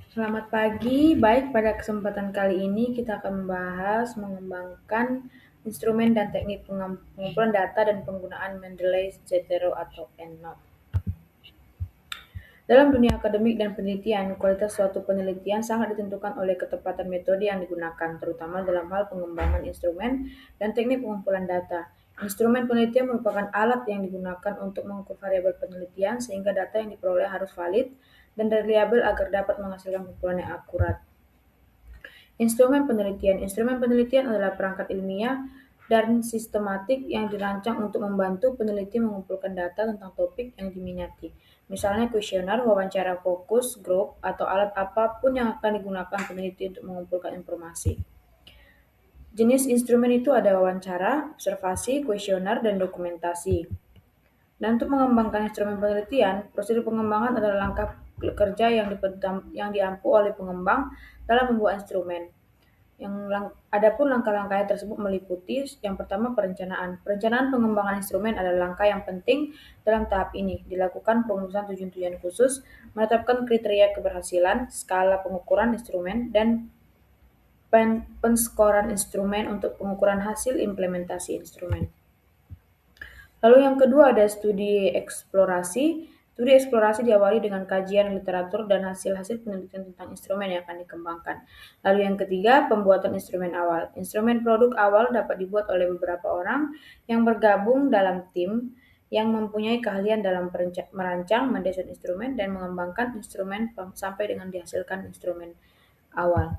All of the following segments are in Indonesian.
Selamat pagi. Baik, pada kesempatan kali ini kita akan membahas mengembangkan instrumen dan teknik pengumpulan data dan penggunaan Mendeley Zotero atau EndNote. Dalam dunia akademik dan penelitian, kualitas suatu penelitian sangat ditentukan oleh ketepatan metode yang digunakan, terutama dalam hal pengembangan instrumen dan teknik pengumpulan data. Instrumen penelitian merupakan alat yang digunakan untuk mengukur variabel penelitian sehingga data yang diperoleh harus valid dan reliabel agar dapat menghasilkan kesimpulan yang akurat. Instrumen penelitian adalah perangkat ilmiah dan sistematik yang dirancang untuk membantu peneliti mengumpulkan data tentang topik yang diminati. Misalnya kuesioner, wawancara fokus grup, atau alat apapun yang akan digunakan peneliti untuk mengumpulkan informasi. Jenis instrumen itu ada wawancara, observasi, kuesioner, dan dokumentasi. Dan untuk mengembangkan instrumen penelitian, prosedur pengembangan adalah langkah kerja yang diampu oleh pengembang dalam membuat instrumen. Adapun langkah-langkahnya tersebut meliputi yang pertama perencanaan. Perencanaan pengembangan instrumen adalah langkah yang penting dalam tahap ini. Dilakukan pengurusan tujuan-tujuan khusus, menetapkan kriteria keberhasilan, skala pengukuran instrumen, dan penskoran instrumen untuk pengukuran hasil implementasi instrumen. Lalu yang kedua ada studi eksplorasi. Studi eksplorasi diawali dengan kajian literatur dan hasil-hasil penelitian tentang instrumen yang akan dikembangkan. Lalu yang ketiga, pembuatan instrumen awal. Instrumen produk awal dapat dibuat oleh beberapa orang yang bergabung dalam tim yang mempunyai keahlian dalam merancang, mendesain instrumen, dan mengembangkan instrumen sampai dengan dihasilkan instrumen awal.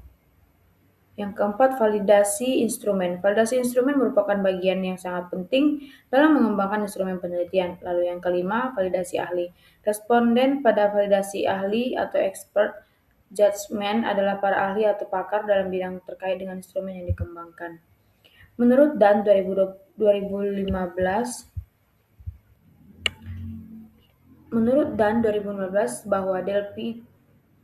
Yang keempat, validasi instrumen. Validasi instrumen merupakan bagian yang sangat penting dalam mengembangkan instrumen penelitian. Lalu yang kelima, validasi ahli. Responden pada validasi ahli atau expert judgment adalah para ahli atau pakar dalam bidang terkait dengan instrumen yang dikembangkan. Menurut Dan 2015 bahwa Delphi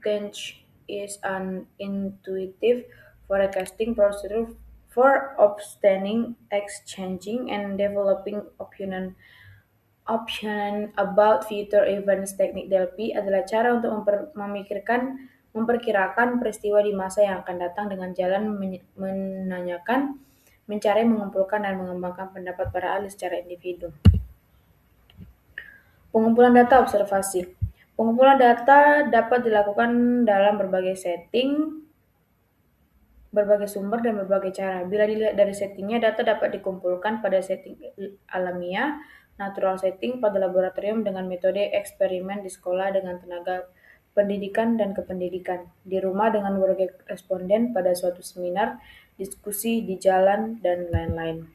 Tench is an intuitive forecasting procedure for obtaining, exchanging, and developing opinion about future events. Teknik Delphi adalah cara untuk memperkirakan peristiwa di masa yang akan datang dengan jalan menanyakan, mencari, mengumpulkan, dan mengembangkan pendapat para ahli secara individu. Pengumpulan data observasi. Pengumpulan data dapat dilakukan dalam berbagai setting, berbagai sumber, dan berbagai cara. Bila dilihat dari settingnya, data dapat dikumpulkan pada setting alamiah, natural setting, pada laboratorium dengan metode eksperimen, di sekolah dengan tenaga pendidikan dan kependidikan, di rumah dengan berbagai responden pada suatu seminar, diskusi di jalan, dan lain-lain.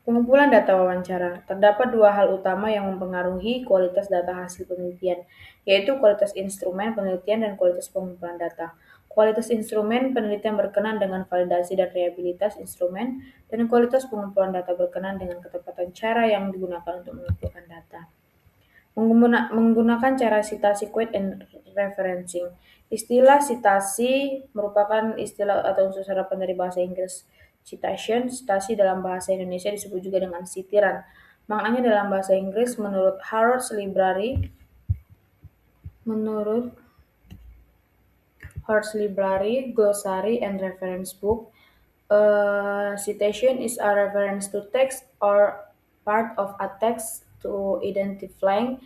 Pengumpulan data wawancara. Terdapat dua hal utama yang mempengaruhi kualitas data hasil penelitian, yaitu kualitas instrumen penelitian dan kualitas pengumpulan data. Kualitas instrumen penelitian berkenan dengan validasi dan reliabilitas instrumen, dan kualitas pengumpulan data berkenan dengan ketepatan cara yang digunakan untuk mengumpulkan data. Menggunakan cara citasi, quote, and referencing. Istilah citasi merupakan istilah atau unsur serapan dari bahasa Inggris citation. Citasi dalam bahasa Indonesia disebut juga dengan sitiran. Maknanya dalam bahasa Inggris menurut Harrods Library, Glossary, and Reference Book, citation is a reference to text or part of a text to identifying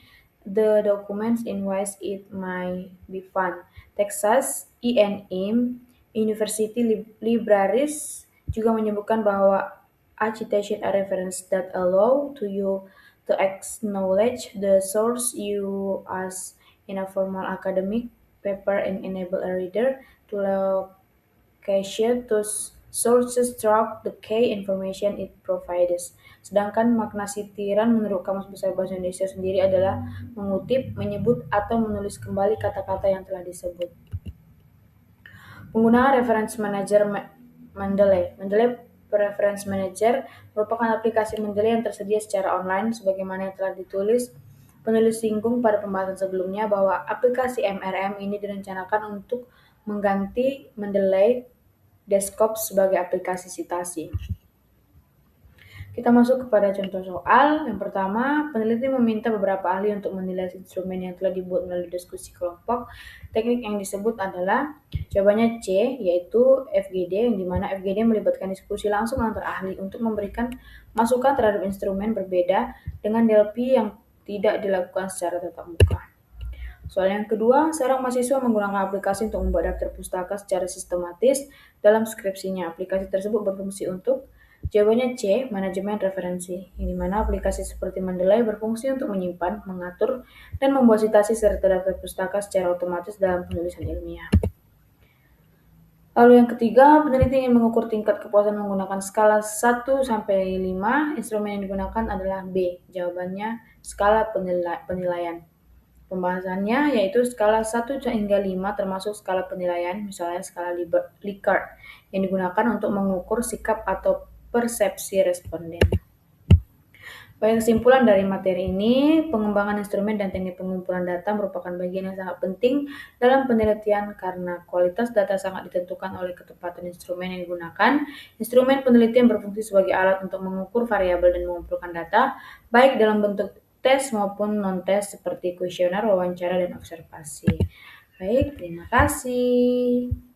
the documents in which it may be found. Texas A&M University Libraries juga menyebutkan bahwa a citation a reference that allow to you to acknowledge the source you as in a formal academic paper and enable a reader to location to sources throughout the key information it provides. Sedangkan makna sitiran menurut Kamus Besar Bahasa Indonesia sendiri adalah mengutip, menyebut, atau menulis kembali kata-kata yang telah disebut. Penggunaan Reference Manager Mendeley. Mendeley Reference Manager merupakan aplikasi Mendeley yang tersedia secara online, sebagaimana yang telah penulis singgung pada pembahasan sebelumnya bahwa aplikasi MRM ini direncanakan untuk mengganti Mendeley Desktop sebagai aplikasi citasi. Kita masuk kepada contoh soal. Yang pertama, peneliti meminta beberapa ahli untuk menilai instrumen yang telah dibuat melalui diskusi kelompok. Teknik yang disebut adalah jawabannya C, yaitu FGD, yang dimana FGD melibatkan diskusi langsung antar ahli untuk memberikan masukan terhadap instrumen berbeda dengan DLP yang tidak dilakukan secara tatap muka. Soal yang kedua, seorang mahasiswa menggunakan aplikasi untuk membuat daftar pustaka secara sistematis dalam skripsinya. Aplikasi tersebut berfungsi untuk jawabannya C, manajemen referensi, yang dimana aplikasi seperti Mendeley berfungsi untuk menyimpan, mengatur, dan membuat citasi serta daftar pustaka secara otomatis dalam penulisan ilmiah. Lalu yang ketiga, peneliti ingin mengukur tingkat kepuasan menggunakan skala 1 sampai 5. Instrumen yang digunakan adalah B. Jawabannya skala penilaian. Pembahasannya yaitu skala 1 hingga 5 termasuk skala penilaian, misalnya skala Likert, yang digunakan untuk mengukur sikap atau persepsi responden. Baik, kesimpulan dari materi ini, pengembangan instrumen dan teknik pengumpulan data merupakan bagian yang sangat penting dalam penelitian karena kualitas data sangat ditentukan oleh ketepatan instrumen yang digunakan. Instrumen penelitian berfungsi sebagai alat untuk mengukur variabel dan mengumpulkan data, baik dalam bentuk tes maupun non-tes seperti kuesioner, wawancara, dan observasi. Baik, terima kasih.